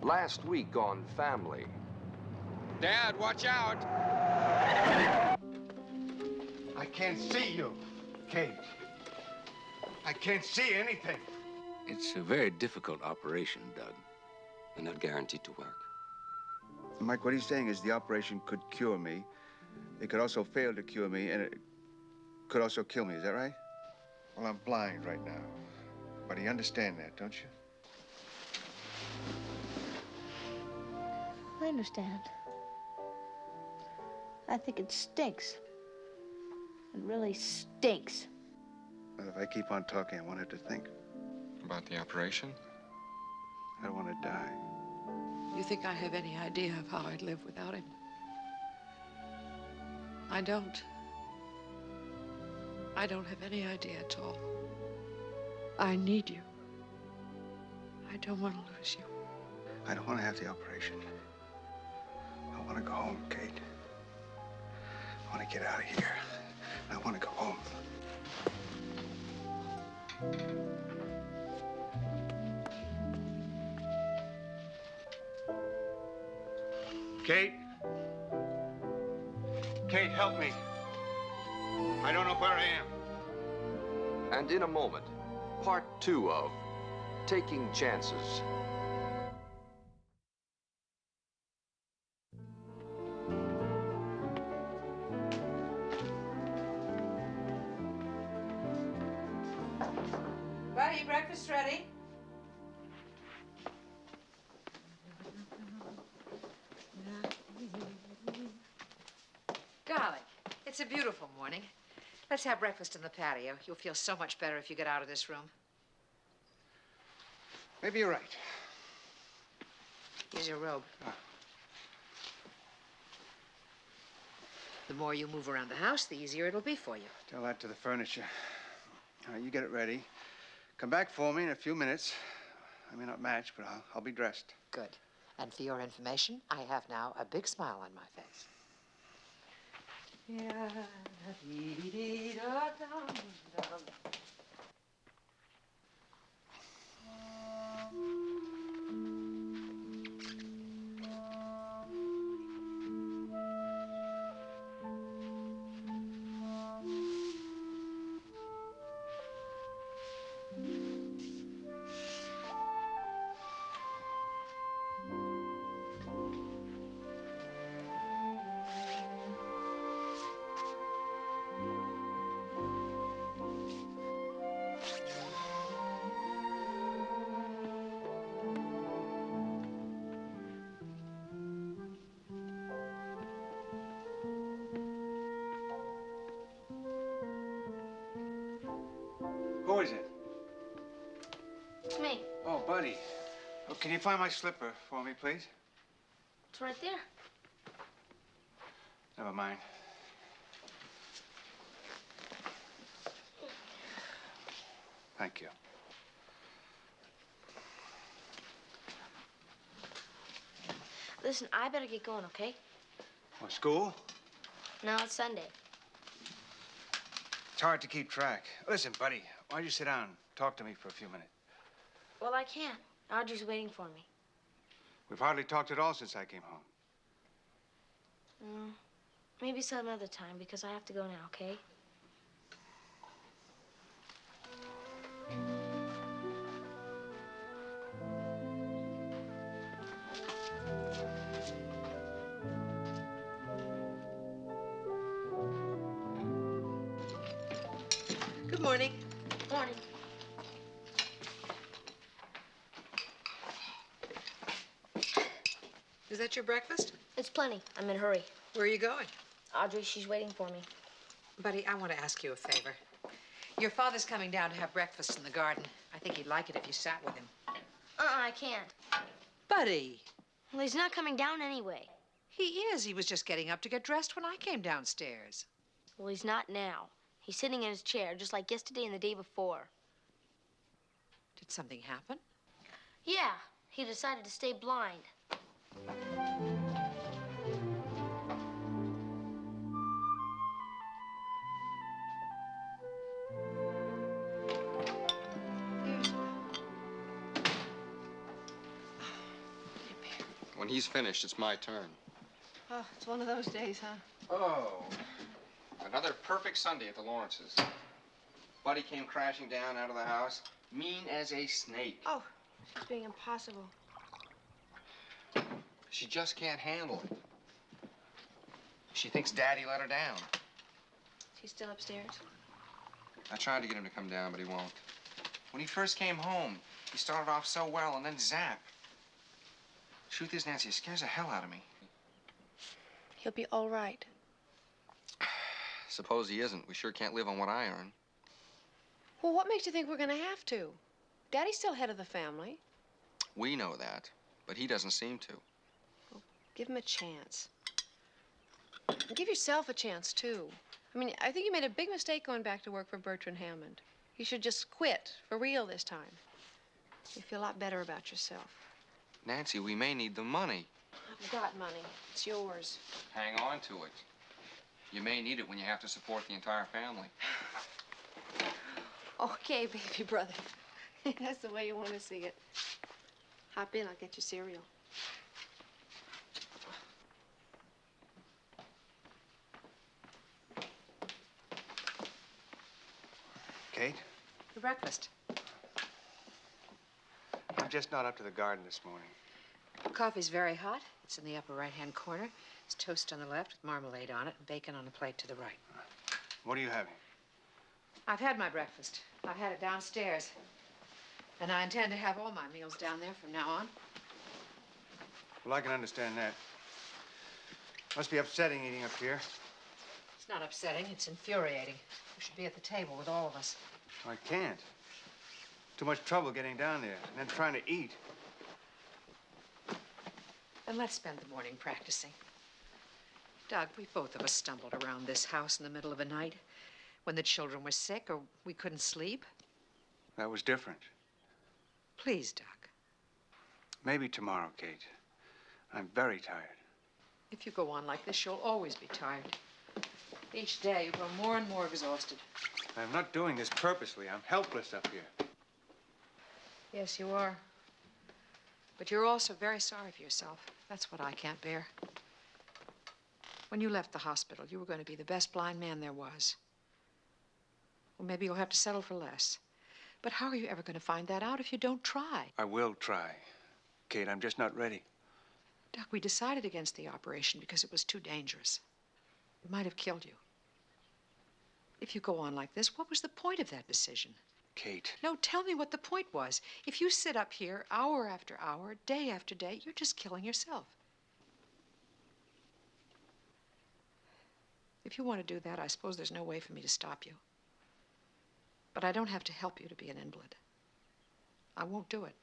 Last week on Family. Dad, watch out! I can't see you, Kate. I can't see anything. It's a very difficult operation, Doug. They're not guaranteed to work. Mike, what he's saying is the operation could cure me. It could also fail to cure me, and it could also kill me. Is that right? Well, I'm blind right now. But you understand that, don't you? I understand. I think it stinks. It really stinks. But if I keep on talking, I won't have to think. About the operation? I don't want to die. You think I have any idea of how I'd live without him? I don't. I don't have any idea at all. I need you. I don't want to lose you. I don't want to have the operation. I want to go home, Kate. I want to get out of here. I want to go home. Kate? Kate, help me. I don't know where I am. And in a moment, part 2 of Taking Chances. Buddy, breakfast ready? Darling, it's a beautiful morning. Let's have breakfast in the patio. You'll feel so much better if you get out of this room. Maybe you're right. Here's your robe. The more you move around the house, the easier it'll be for you. Tell that to the furniture. All right, you get it ready. Come back for me in a few minutes. I may not match, but I'll be dressed. Good. And for your information, I have now a big smile on my face. Who is it? It's me. Oh, Buddy. Oh, can you find my slipper for me, please? It's right there. Never mind. Thank you. Listen, I better get going, okay? Oh, school? No, it's Sunday. It's hard to keep track. Listen, Buddy, why don't you sit down and talk to me for a few minutes? Well, I can't. Audrey's waiting for me. We've hardly talked at all since I came home. Maybe some other time, because I have to go now, okay? Good morning. Morning. Is that your breakfast? It's plenty. I'm in a hurry. Where are you going? Audrey, she's waiting for me. Buddy, I want to ask you a favor. Your father's coming down to have breakfast in the garden. I think he'd like it if you sat with him. I can't. Buddy! Well, he's not coming down anyway. He is. He was just getting up to get dressed when I came downstairs. Well, he's not now. He's sitting in his chair, just like yesterday and the day before. Did something happen? Yeah, he decided to stay blind. When he's finished, it's my turn. Oh, it's one of those days, huh? Oh, another perfect Sunday at the Lawrences. Buddy came crashing down out of the house, mean as a snake. Oh, she's being impossible. She just can't handle it. She thinks Daddy let her down. She's still upstairs? I tried to get him to come down, but he won't. When he first came home, he started off so well, and then zap. Truth is, Nancy, it scares the hell out of me. He'll be all right. Suppose he isn't. We sure can't live on what I earn. Well, what makes you think we're gonna have to? Daddy's still head of the family. We know that, but he doesn't seem to. Give him a chance. And give yourself a chance, too. I mean, I think you made a big mistake going back to work for Bertrand Hammond. You should just quit, for real this time. You feel a lot better about yourself. Nancy, we may need the money. I've got money. It's yours. Hang on to it. You may need it when you have to support the entire family. Okay, baby brother. That's the way you want to see it. Hop in, I'll get you cereal. Kate, Your breakfast. I'm just not up to the garden this morning. Coffee's very hot. It's in the upper right-hand corner. There's toast on the left with marmalade on it and bacon on a plate to the right. What are you having? I've had my breakfast. I've had it downstairs. And I intend to have all my meals down there from now on. Well, I can understand that. Must be upsetting eating up here. It's not upsetting. It's infuriating. You should be at the table with all of us. I can't. Too much trouble getting down there and then trying to eat. Then let's spend the morning practicing. Doug, we both of us stumbled around this house in the middle of a night when the children were sick or we couldn't sleep. That was different. Please, Doug. Maybe tomorrow, Kate. I'm very tired. If you go on like this, you'll always be tired. Each day, you grow more and more exhausted. I'm not doing this purposely. I'm helpless up here. Yes, you are. But you're also very sorry for yourself. That's what I can't bear. When you left the hospital, you were going to be the best blind man there was. Well, maybe you'll have to settle for less. But how are you ever going to find that out if you don't try? I will try. Kate, I'm just not ready. Doc, we decided against the operation because it was too dangerous. It might have killed you. If you go on like this, what was the point of that decision? Kate. No, tell me what the point was. If you sit up here hour after hour, day after day, you're just killing yourself. If you want to do that, I suppose there's no way for me to stop you. But I don't have to help you to be an invalid. I won't do it.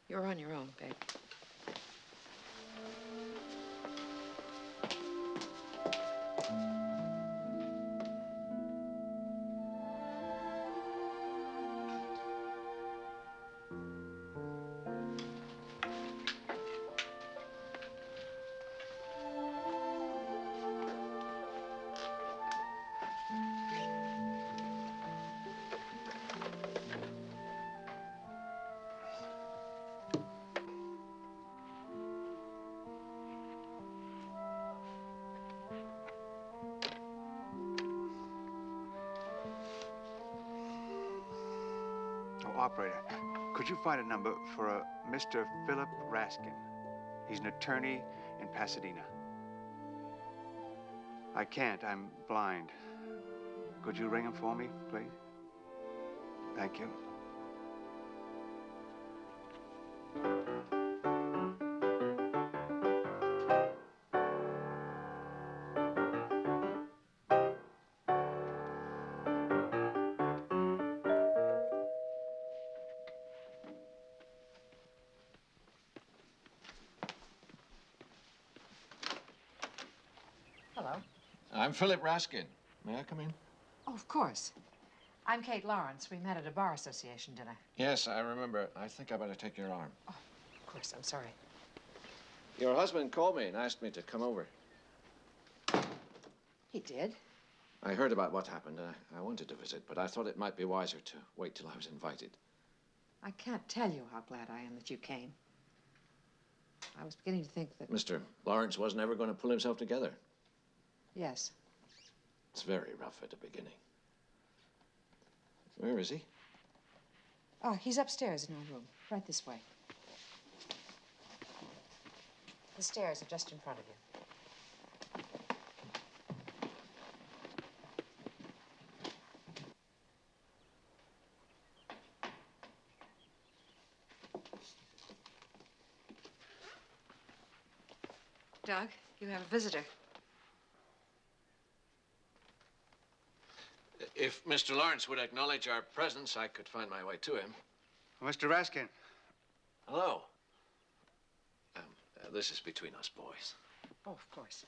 You're on your own, babe. Operator, could you find a number for a Mr. Philip Raskin? He's an attorney in Pasadena. I can't. I'm blind. Could you ring him for me, please? Thank you. Hello. I'm Philip Raskin. May I come in? Oh, of course. I'm Kate Lawrence. We met at a bar association dinner. Yes, I remember. I think I better take your arm. Of course, I'm sorry. Your husband called me and asked me to come over. He did? I heard about what happened. I wanted to visit, but I thought it might be wiser to wait till I was invited. I can't tell you how glad I am that you came. I was beginning to think that... Mr. Lawrence wasn't ever going to pull himself together. Yes. It's very rough at the beginning. Where is he? Oh, he's upstairs in our room. Right this way. The stairs are just in front of you. Doug, you have a visitor. If Mr. Lawrence would acknowledge our presence, I could find my way to him. Mr. Raskin. Hello. This is between us boys. Oh, of course.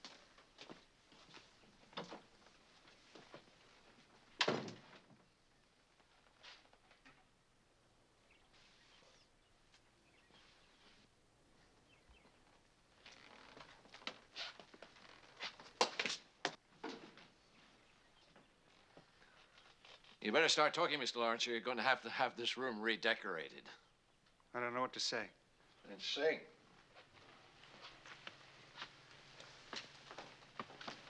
You better start talking, Mr. Lawrence, or you're going to have this room redecorated. I don't know what to say. Then sing.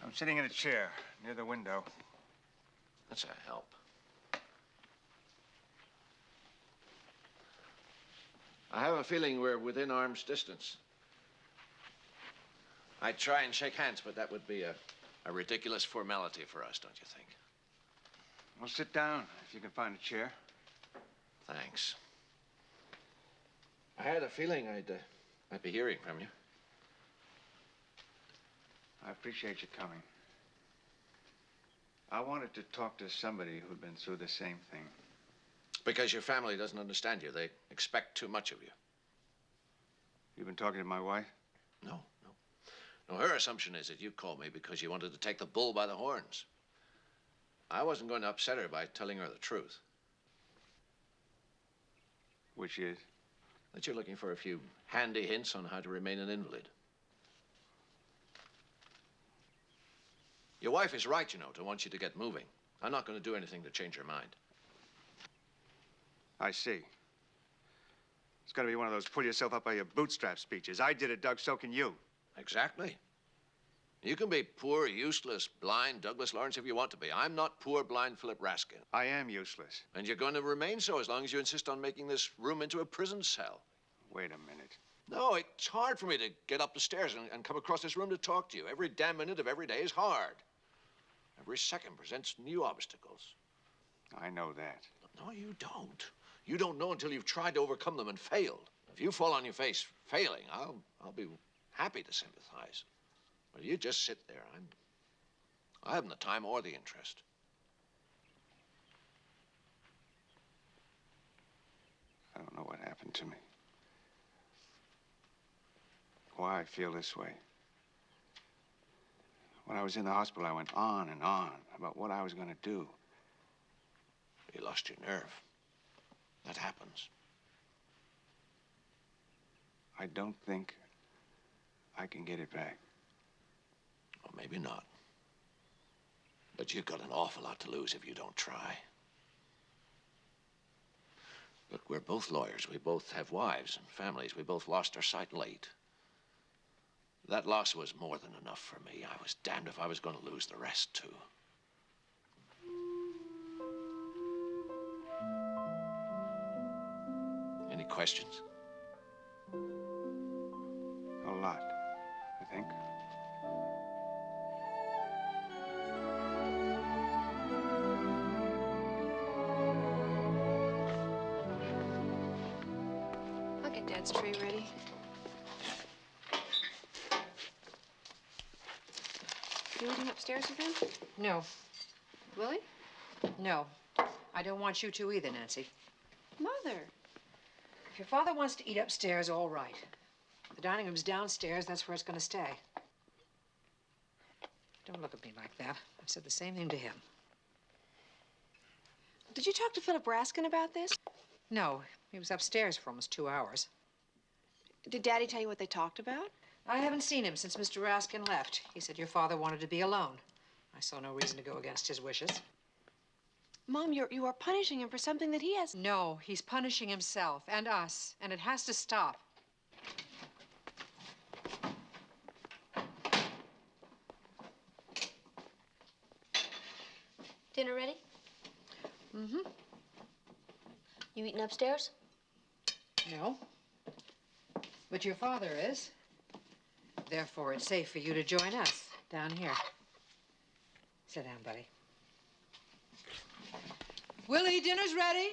I'm sitting in a chair near the window. That's a help. I have a feeling we're within arm's distance. I'd try and shake hands, but that would be a ridiculous formality for us, don't you think? Well, sit down if you can find a chair. Thanks. I had a feeling I'd be hearing from you. I appreciate you coming. I wanted to talk to somebody who'd been through the same thing. Because your family doesn't understand you. They expect too much of you. You've been talking to my wife? No. No, her assumption is that you called me because you wanted to take the bull by the horns. I wasn't going to upset her by telling her the truth. Which is? That you're looking for a few handy hints on how to remain an invalid. Your wife is right, you know, to want you to get moving. I'm not going to do anything to change her mind. I see. It's got to be one of those pull yourself up by your bootstrap speeches. I did it, Doug, so can you. Exactly. You can be poor, useless, blind Douglas Lawrence if you want to be. I'm not poor, blind Philip Raskin. I am useless. And you're going to remain so as long as you insist on making this room into a prison cell. Wait a minute. No, it's hard for me to get up the stairs and come across this room to talk to you. Every damn minute of every day is hard. Every second presents new obstacles. I know that. No, you don't. You don't know until you've tried to overcome them and failed. If you fall on your face failing, I'll be happy to sympathize. But you just sit there. I haven't the time or the interest. I don't know what happened to me. Why I feel this way. When I was in the hospital, I went on and on about what I was going to do. You lost your nerve. That happens. I don't think I can get it back. Or maybe not. But you've got an awful lot to lose if you don't try. Look, we're both lawyers. We both have wives and families. We both lost our sight late. That loss was more than enough for me. I was damned if I was going to lose the rest, too. questions? A lot, I think. I'll get Dad's tray ready. You eating upstairs with him? No, Willie? no. I don't want you to either, Nancy. Mother. If your father wants to eat upstairs, all right. The dining room's downstairs. That's where it's going to stay. Don't look at me like that. I said the same thing to him. Did you talk to Philip Raskin about this? No, he was upstairs for almost 2 hours. Did Daddy tell you what they talked about? I haven't seen him since Mr. Raskin left. He said your father wanted to be alone. I saw no reason to go against his wishes. Mom, you are punishing him for something that he has. No, he's punishing himself and us, and it has to stop. Dinner ready? Mm-hmm. You eating upstairs? No. But your father is. Therefore, it's safe for you to join us down here. Sit down, buddy. Willie, dinner's ready.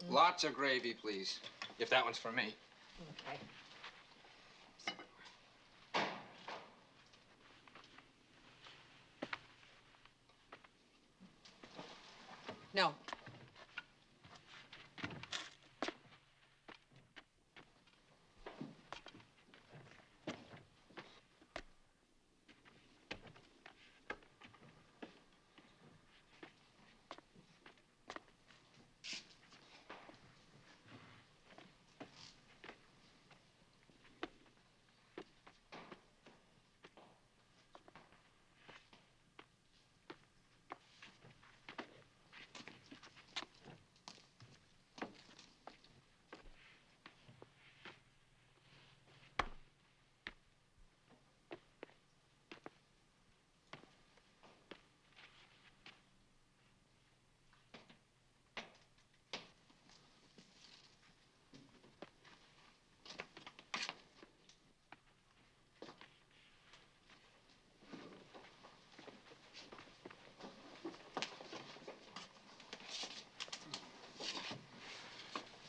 Lots of gravy, please. If that one's for me. Okay. No.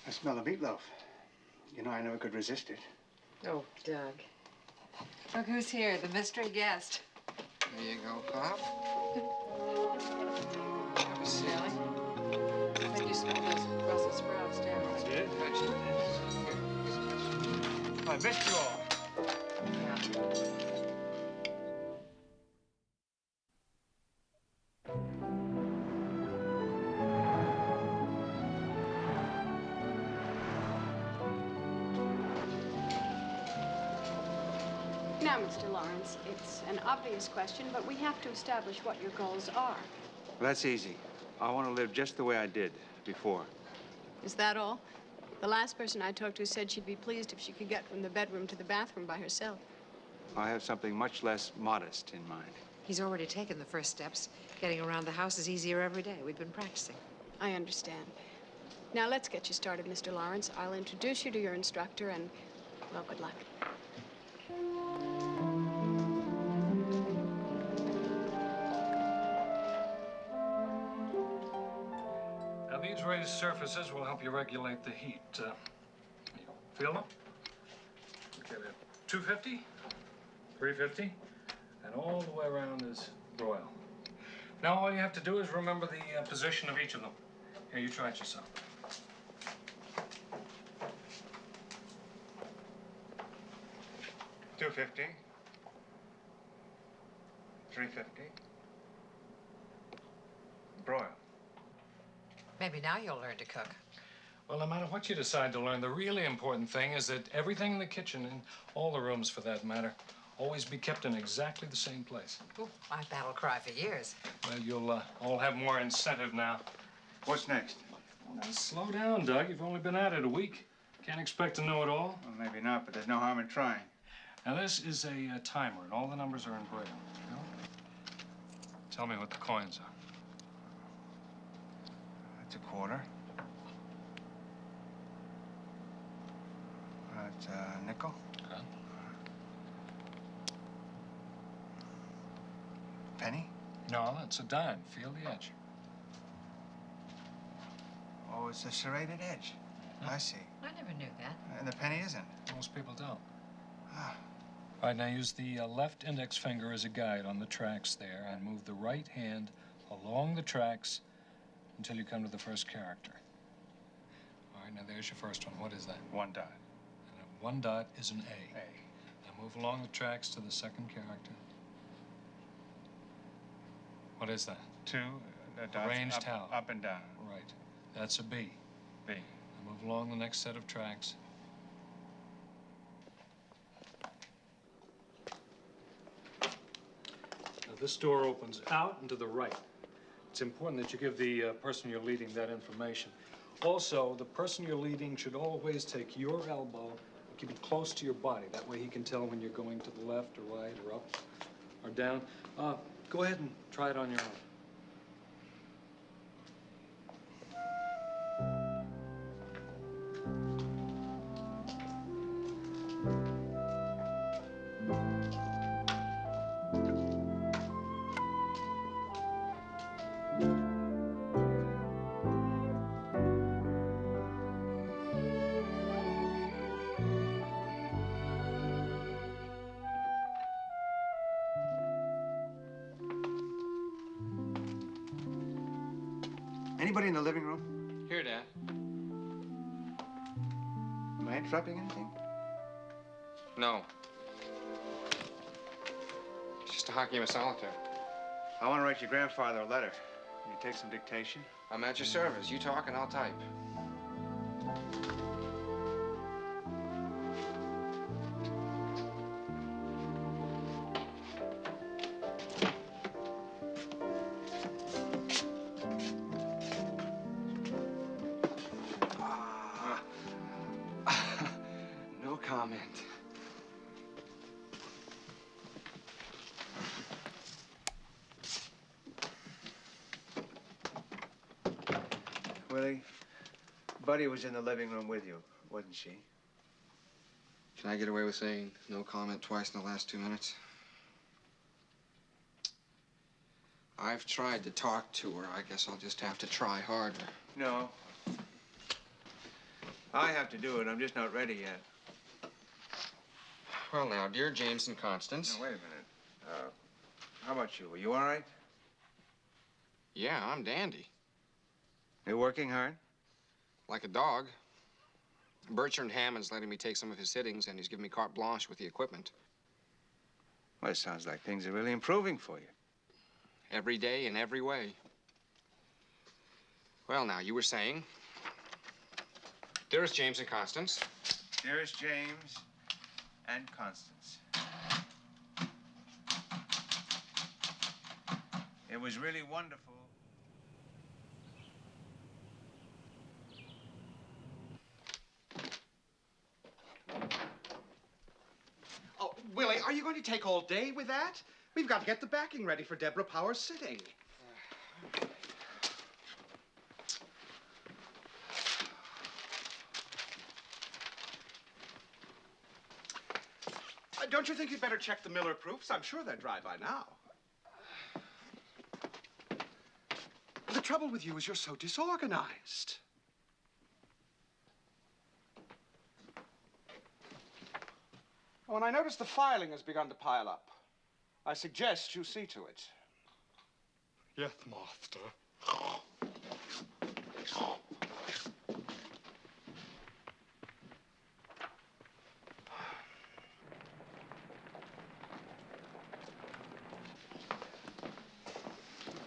I smell the meatloaf. You know, I never could resist it. Oh, Doug. Look who's here, the mystery guest. There you go, Pop. Have a seat. I think you smell those Brussels sprouts, down. I did? I missed you all. Yeah. Now, Mr. Lawrence, it's an obvious question, but we have to establish what your goals are. Well, that's easy. I want to live just the way I did before. Is that all? The last person I talked to said she'd be pleased if she could get from the bedroom to the bathroom by herself. I have something much less modest in mind. He's already taken the first steps. Getting around the house is easier every day. We've been practicing. I understand. Now, let's get you started, Mr. Lawrence. I'll introduce you to your instructor and, well, good luck. Now, these raised surfaces will help you regulate the heat. You feel them? Okay, we have 250, 350, and all the way around is broil. Now, all you have to do is remember the position of each of them. Here, you try it yourself. $250, $350, broil. Maybe now you'll learn to cook. Well, no matter what you decide to learn, the really important thing is that everything in the kitchen, and all the rooms for that matter, always be kept in exactly the same place. Ooh, my battle cry for years. Well, you'll all have more incentive now. What's next? Now, slow down, Doug. You've only been at it a week. Can't expect to know it all. Well, maybe not, but there's no harm in trying. Now, this is a timer, and all the numbers are in Braille. You know? Tell me what the coins are. That's a quarter. That's a nickel. Okay. Penny? No, that's a dime. Feel the edge. Oh, it's a serrated edge. I see. I never knew that. And the penny isn't. Most people don't. Ah. All right, now use the left index finger as a guide on the tracks there and move the right hand along the tracks until you come to the first character. All right, now there's your first one. What is that? One dot. And a one dot is an A. A. Now move along the tracks to the second character. What is that? Two dots. Arranged how? Up and down. Right. That's a B. B. Now move along the next set of tracks. Now this door opens out and to the right. It's important that you give the person you're leading that information. Also, the person you're leading should always take your elbow and keep it close to your body. That way he can tell when you're going to the left or right or up or down. Go ahead and try it on your own. Anybody in the living room? Here, Dad. Am I interrupting anything? No. It's just a hot game of solitaire. I want to write your grandfather a letter. Can you take some dictation? I'm at your service. You talk and I'll type. No comment. Willie, Buddy was in the living room with you, wasn't she? Can I get away with saying no comment twice in the last 2 minutes? I've tried to talk to her. I guess I'll just have to try harder. No. I have to do it. I'm just not ready yet. Well, now, dear James and Constance. Now, wait a minute. How about you? Are you all right? Yeah, I'm dandy. You're working hard? Like a dog. Bertrand Hammond's letting me take some of his sittings, and he's giving me carte blanche with the equipment. Well, it sounds like things are really improving for you. Every day in every way. Well, now, you were saying. Dearest James and Constance. Dearest James and Constance. It was really wonderful. Oh, Willie, are you going to take all day with that? We've got to get the backing ready for Deborah Power's sitting. Don't you think you'd better check the Miller proofs? I'm sure they're dry by now. The trouble with you is you're so disorganized. When I notice the filing has begun to pile up, I suggest you see to it. Yes, master.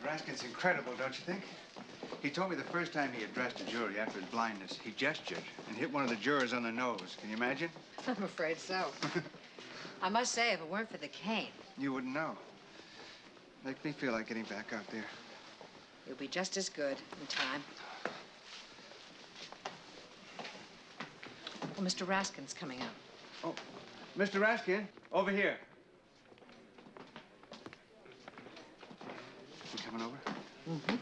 Raskin's incredible, don't you think? He told me the first time he addressed a jury after his blindness, he gestured and hit one of the jurors on the nose. Can you imagine? I'm afraid so. I must say, if it weren't for the cane, You wouldn't know. Makes me feel like getting back out there. you'll be just as good in time. Well, Mr. Raskin's coming up. Oh, Mr. Raskin, over here. You coming over? Mm-hmm.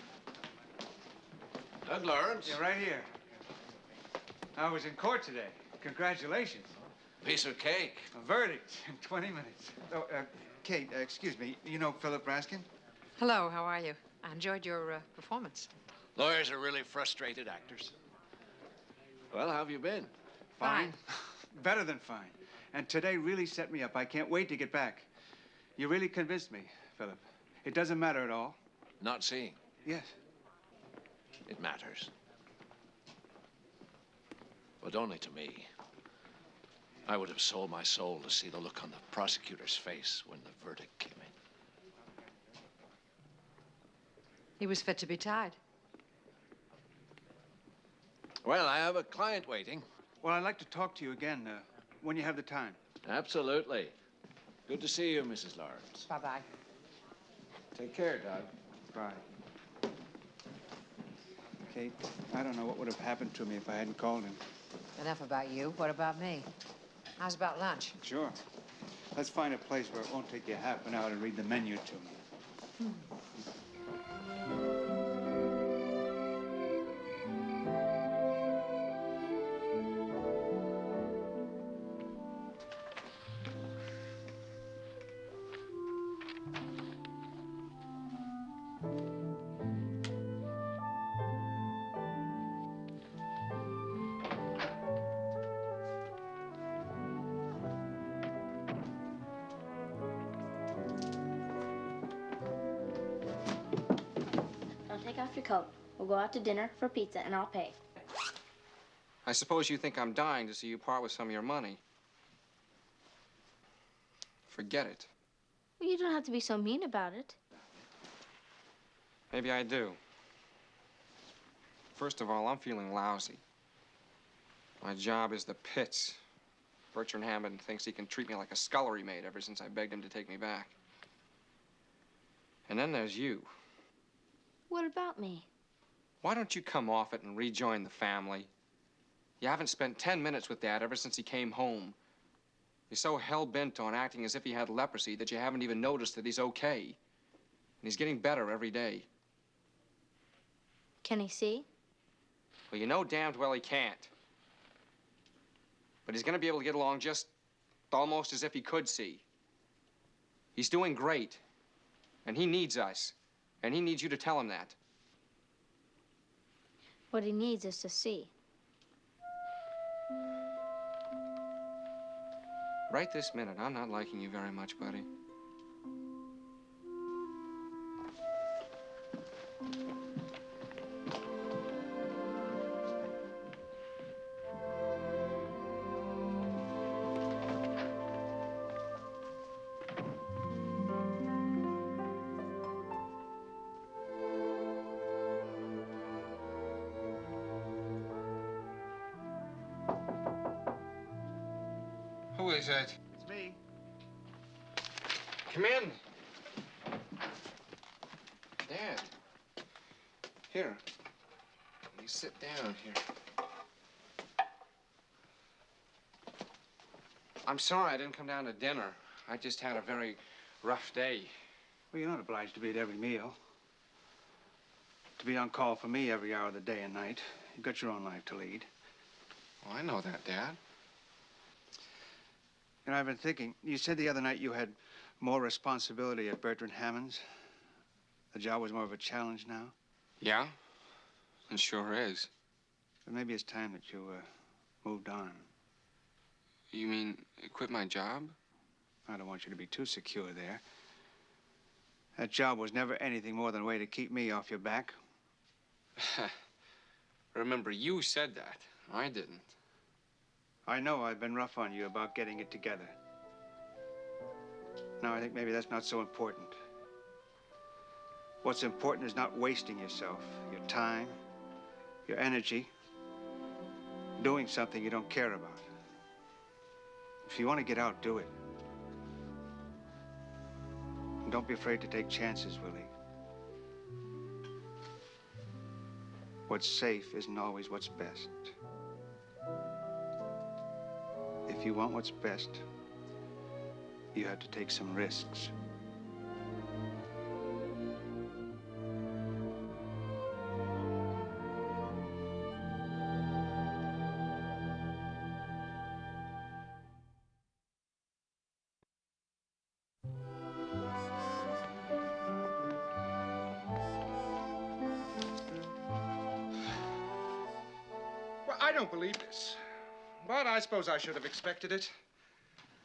Doug Lawrence. Yeah, right here. I was in court today. Congratulations. Piece of cake. A verdict in 20 minutes. Oh, Kate, excuse me. You know Philip Raskin? Hello, how are you? I enjoyed your performance. Lawyers are really frustrated actors. Well, how have you been? Fine. Better than fine. And today really set me up. I can't wait to get back. You really convinced me, Philip. It doesn't matter at all. Not seeing. Yes. It matters. But only to me. I would have sold my soul to see the look on the prosecutor's face when the verdict came in. He was fit to be tied. Well, I have a client waiting. Well, I'd like to talk to you again when you have the time. Absolutely. Good to see you, Mrs. Lawrence. Bye-bye. Take care, Doug. Bye. Kate, I don't know what would have happened to me if I hadn't called him. Enough about you. What about me? How's about lunch? Sure. Let's find a place where it won't take you half an hour to read the menu to me. Don't take off your coat. We'll go out to dinner for pizza, and I'll pay. I suppose you think I'm dying to see you part with some of your money. Forget it. Well, you don't have to be so mean about it. Maybe I do. First of all, I'm feeling lousy. My job is the pits. Bertrand Hammond thinks he can treat me like a scullery maid ever since I begged him to take me back. And then there's you. What about me? Why don't you come off it and rejoin the family? You haven't spent 10 minutes with Dad ever since he came home. You're so hell-bent on acting as if he had leprosy that you haven't even noticed that he's okay. And he's getting better every day. Can he see? Well, you know damned well he can't. But he's gonna be able to get along just almost as if he could see. He's doing great. And he needs us. And he needs you to tell him that. What he needs is to see. Right this minute, I'm not liking you very much, buddy. Who is that? It's me. Come in. Dad. Here. You sit down here. I'm sorry I didn't come down to dinner. I just had a very rough day. Well, you're not obliged to be at every meal. To be on call for me every hour of the day and night. You've got your own life to lead. Oh, I know that, Dad. You know, I've been thinking, you said the other night you had more responsibility at Bertrand Hammond's. The job was more of a challenge now. Yeah? It sure is. But maybe it's time that you moved on. You mean quit my job? I don't want you to be too secure there. That job was never anything more than a way to keep me off your back. Remember, you said that. I didn't. I know I've been rough on you about getting it together. Now, I think maybe that's not so important. What's important is not wasting yourself, your time, your energy, doing something you don't care about. If you want to get out, do it. And don't be afraid to take chances, Willie. What's safe isn't always what's best. If you want what's best, you have to take some risks. Well, I don't believe this. But I suppose I should have expected it.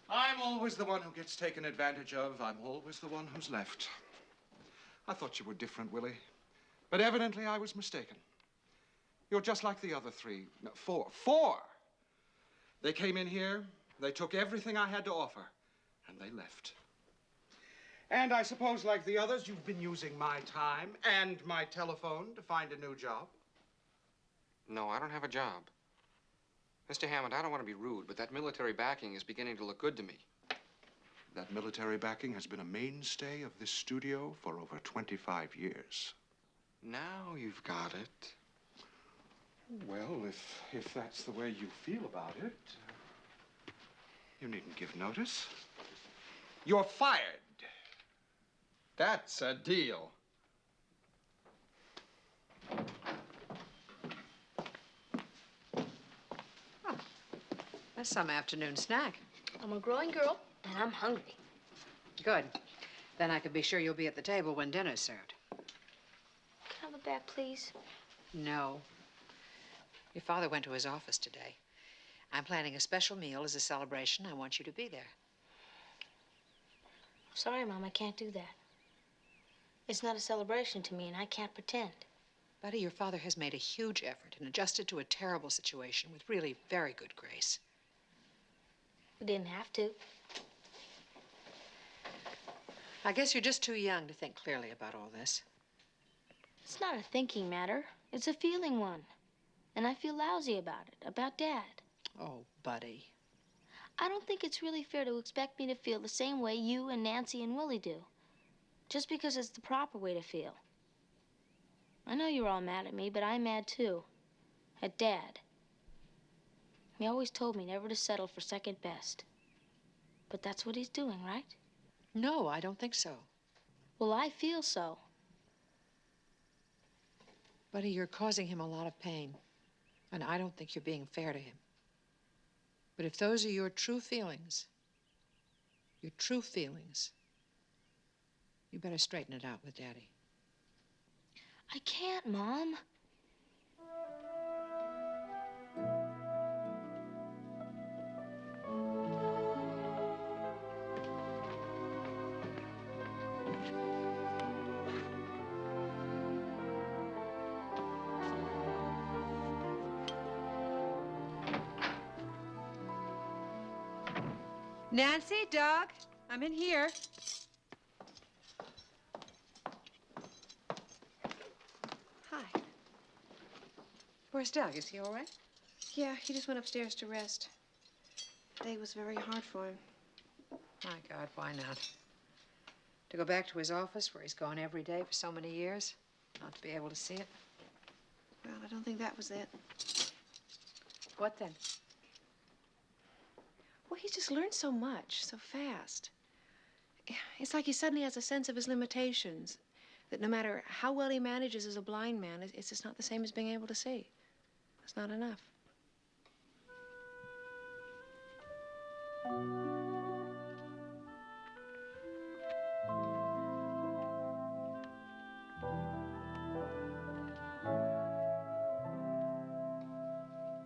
I'm always the one who gets taken advantage of. I'm always the one who's left. I thought you were different, Willie. But evidently I was mistaken. You're just like the other three. No, four. They came in here, they took everything I had to offer, and they left. And I suppose, like the others, you've been using my time and my telephone to find a new job. No, I don't have a job. Mr. Hammond, I don't want to be rude, but that military backing is beginning to look good to me. That military backing has been a mainstay of this studio for over 25 years. Now you've got it. Well, if that's the way you feel about it, you needn't give notice. You're fired. That's a deal. That's some afternoon snack. I'm a growing girl, and I'm hungry. Good. Then I can be sure you'll be at the table when dinner's served. Can I have a bag, please? No. Your father went to his office today. I'm planning a special meal as a celebration. I want you to be there. Sorry, Mom, I can't do that. It's not a celebration to me, and I can't pretend. Buddy, your father has made a huge effort and adjusted to a terrible situation with really very good grace. We didn't have to. I guess you're just too young to think clearly about all this. It's not a thinking matter. It's a feeling one. And I feel lousy about it, about Dad. Oh, Buddy. I don't think it's really fair to expect me to feel the same way you and Nancy and Willie do. Just because it's the proper way to feel. I know you're all mad at me, but I'm mad too. At Dad. He always told me never to settle for second best. But that's what he's doing, right? No, I don't think so. Well, I feel so. Buddy, you're causing him a lot of pain. And I don't think you're being fair to him. But if those are your true feelings, you better straighten it out with Daddy. I can't, Mom. Nancy, Doug, I'm in here. Hi. Where's Doug? Is he all right? Yeah, he just went upstairs to rest. The day was very hard for him. My God, why not? To go back to his office where he's gone every day for so many years, not to be able to see it. Well, I don't think that was it. What then? Well, he's just learned so much, so fast. It's like he suddenly has a sense of his limitations, that no matter how well he manages as a blind man, it's just not the same as being able to see. It's not enough.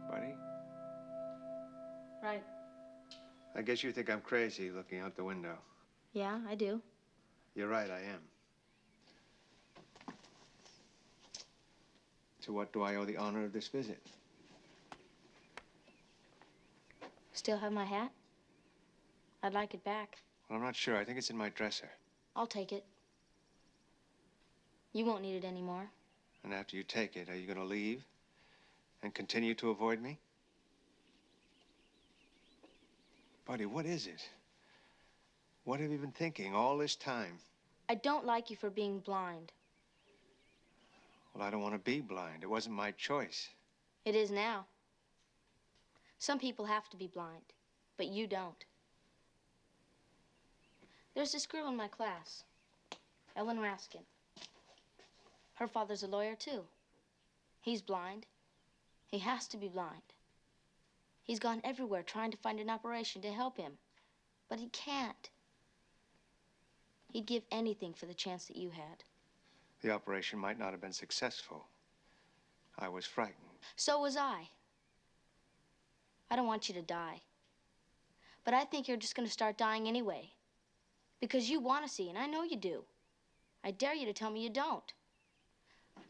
Buddy, Right. I guess you think I'm crazy looking out the window. Yeah, I do. You're right, I am. To what do I owe the honor of this visit? Still have my hat? I'd like it back. Well, I'm not sure. I think it's in my dresser. I'll take it. You won't need it anymore. And after you take it, are you going to leave and continue to avoid me? Buddy, what is it? What have you been thinking all this time? I don't like you for being blind. Well, I don't want to be blind. It wasn't my choice. It is now. Some people have to be blind. but you don't. There's this girl in my class, Ellen Raskin. Her father's a lawyer, too. He's blind. He has to be blind. He's gone everywhere trying to find an operation to help him, but he can't. He'd give anything for the chance that you had. The operation might not have been successful. I was frightened. So was I. I don't want you to die. But I think you're just going to start dying anyway. Because you want to see, and I know you do. I dare you to tell me you don't.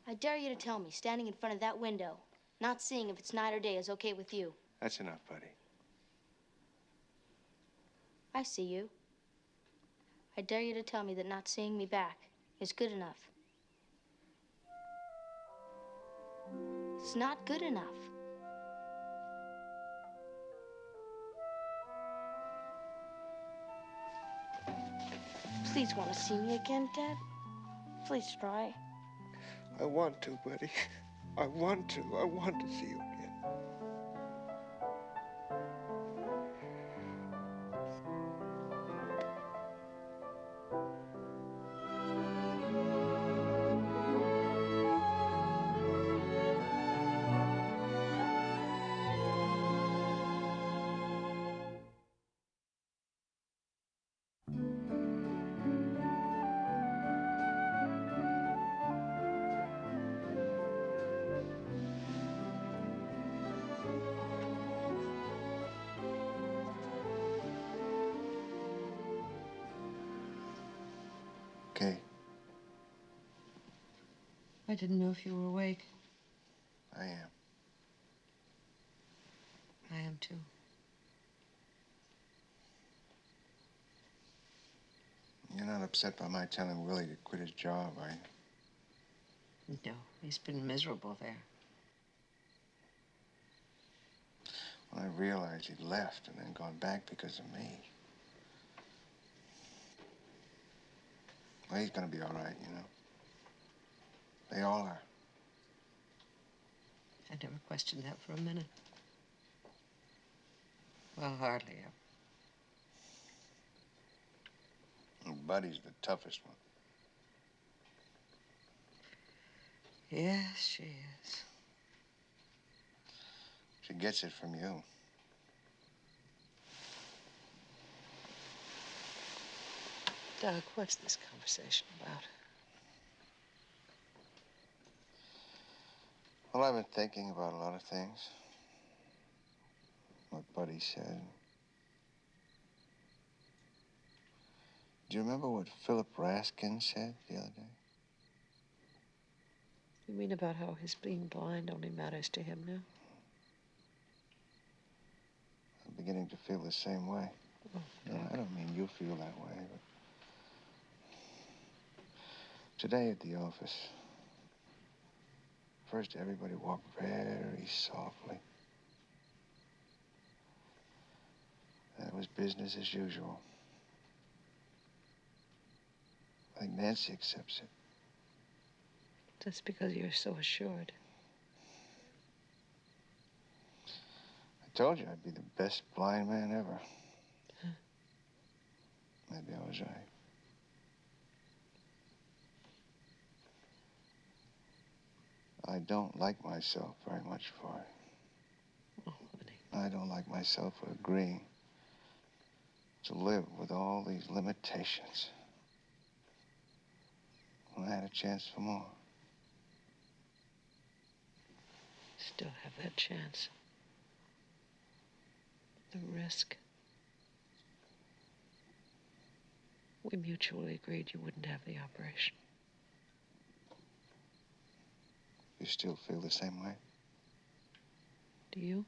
I dare you to tell me, standing in front of that window, not seeing if it's night or day is okay with you. That's enough, buddy. I see you. I dare you to tell me that not seeing me back is good enough. It's not good enough. Please want to see me again, Dad? Please try. I want to, buddy. I want to. I want to see you again. Okay. I didn't know if you were awake. I am. I am too. You're not upset by my telling Willie to quit his job, are you? No, he's been miserable there. When I realized he'd left and then gone back because of me. Well, he's gonna be all right, you know. They all are. I never questioned that for a minute. Well, hardly ever. And Buddy's the toughest one. Yes, she is. She gets it from you. Doug, what's this conversation about? Well, I've been thinking about a lot of things. What Buddy said. Do you remember what Philip Raskin said the other day? You mean about how his being blind only matters to him now? I'm beginning to feel the same way. Oh, no, I don't mean you feel that way, but today at the office, first everybody walked very softly. That was business as usual. I think Nancy accepts it. That's because you're so assured. I told you I'd be the best blind man ever. Huh? Maybe I was right. I don't like myself very much for it. Oh, honey. I don't like myself for agreeing to live with all these limitations when I had a chance for more. Still have that chance. The risk. We mutually agreed you wouldn't have the operation. You still feel the same way? Do you?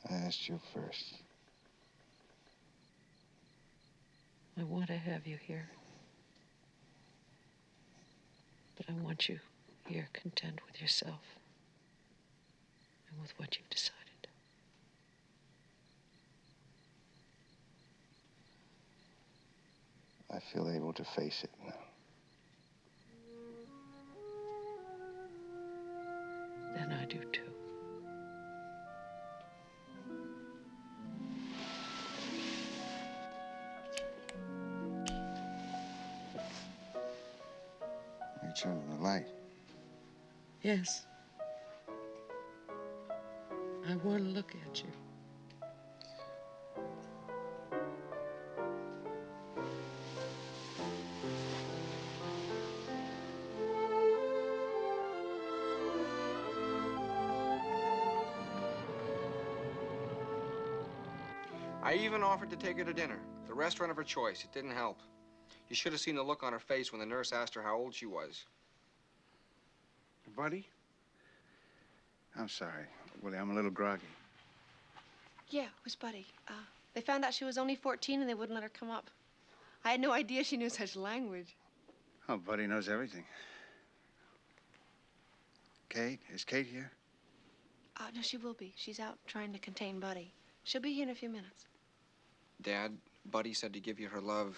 I asked you first. I want to have you here. But I want you here content with yourself and with what you've decided. I feel able to face it now. Then I do too. turn on the light. Yes. I want to look at you. I even offered to take her to dinner, the restaurant of her choice. It didn't help. You should have seen the look on her face when the nurse asked her how old she was. Buddy? I'm sorry, Willie. I'm a little groggy. Yeah, it was Buddy. They found out she was only 14 and they wouldn't let her come up. I had no idea she knew such language. Oh, Buddy knows everything. Kate? Is Kate here? No, she will be. She's out trying to contain Buddy. She'll be here in a few minutes. Dad, Buddy said to give you her love.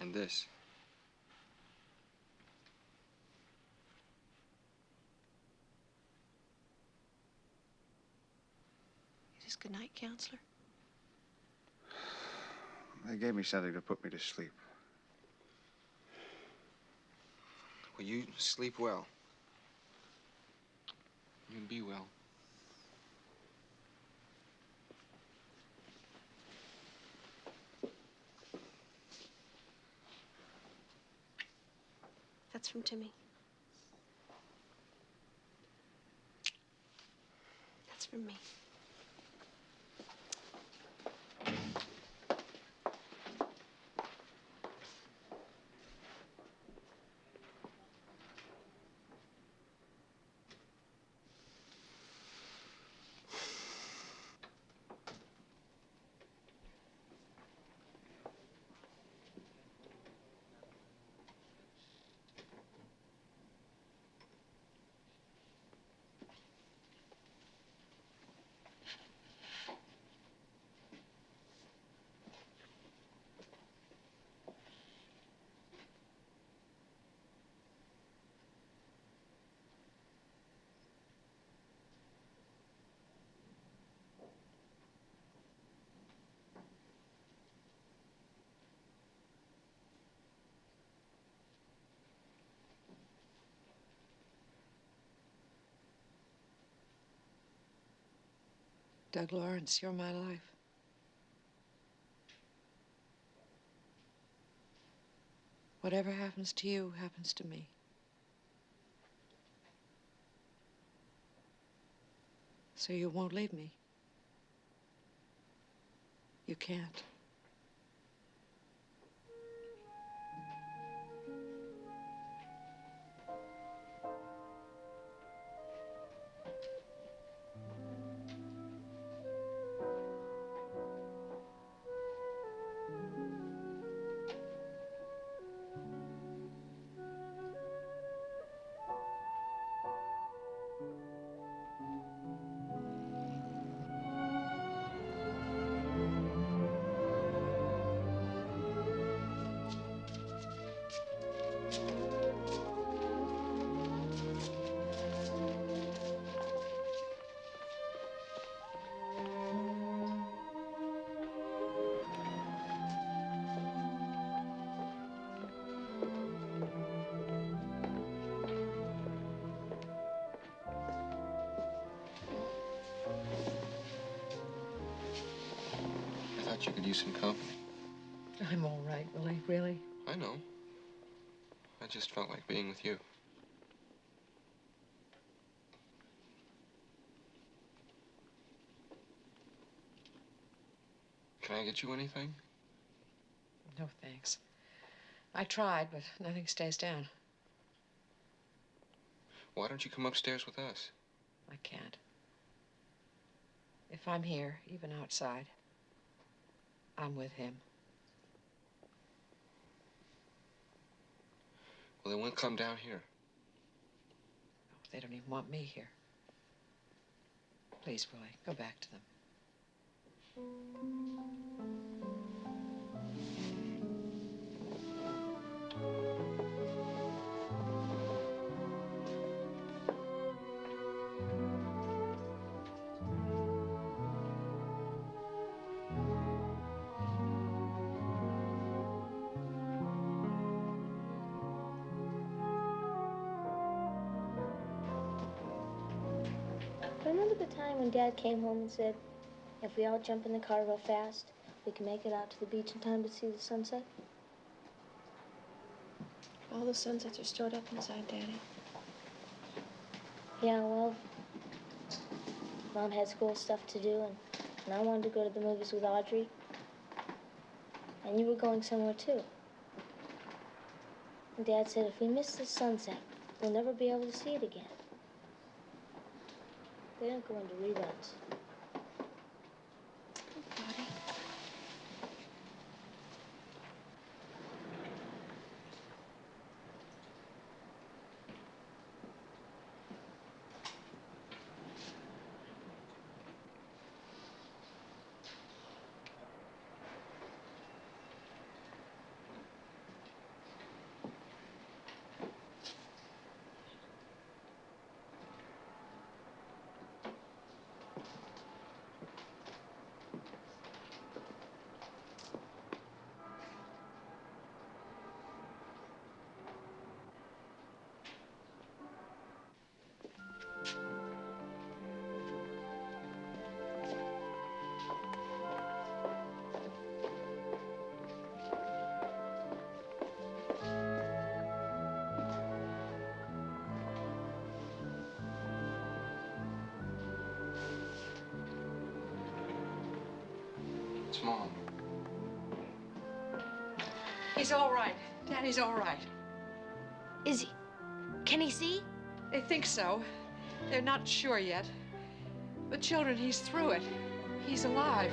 And this. It is good night, counselor. They gave me something to put me to sleep. Well, you sleep well. You be well. That's from Timmy. That's from me. Doug Lawrence, you're my life. Whatever happens to you happens to me. So you won't leave me. You can't. You could use some company. I'm all right, Willie, really. I know. I just felt like being with you. Can I get you anything? No, thanks. I tried, but nothing stays down. Why don't you come upstairs with us? I can't. If I'm here, even outside, I'm with him. Well, then we'll come down here. Oh, they don't even want me here. Please, Willie, go back to them. remember the time when Dad came home and said, if we all jump in the car real fast, we can make it out to the beach in time to see the sunset? All the sunsets are stored up inside, Daddy. Yeah, well, Mom had school stuff to do, and I wanted to go to the movies with Audrey. And you were going somewhere, too. And Dad said if we miss the sunset, we'll never be able to see it again. They don't go into reruns. Buddy. It's Mom. He's all right. Daddy's all right. Is he? Can he see? They think so. They're not sure yet. But children, he's through it. He's alive.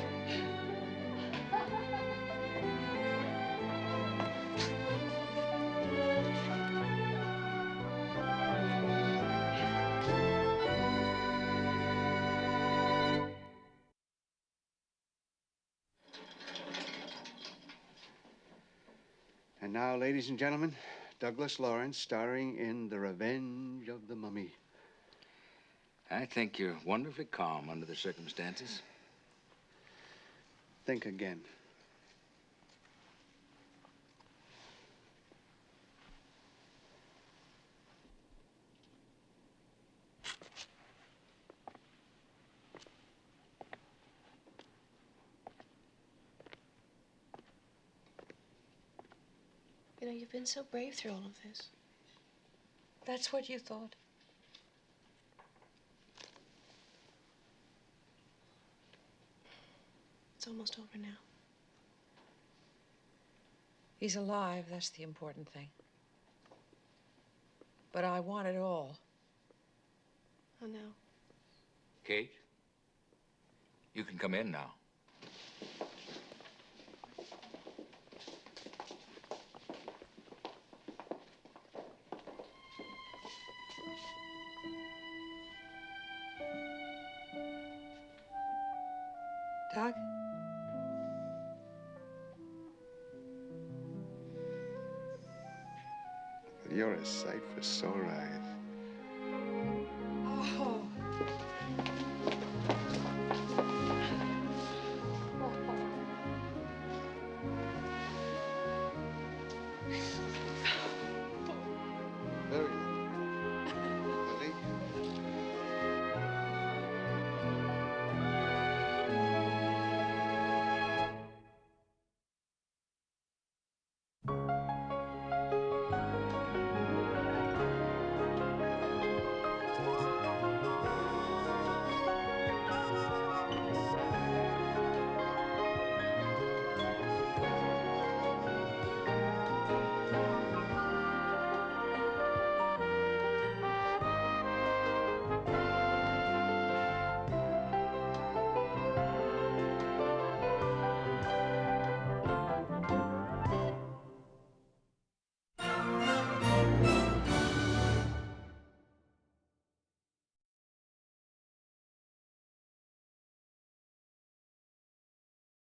And now, ladies and gentlemen, Douglas Lawrence starring in The Revenge of the Mummy. I think you're wonderfully calm under the circumstances. Think again. You know, you've been so brave through all of this. That's what you thought? It's almost over now. He's alive, that's the important thing. But I want it all. Oh, no. Kate, you can come in now. Doug? You're a sight for sore eyes.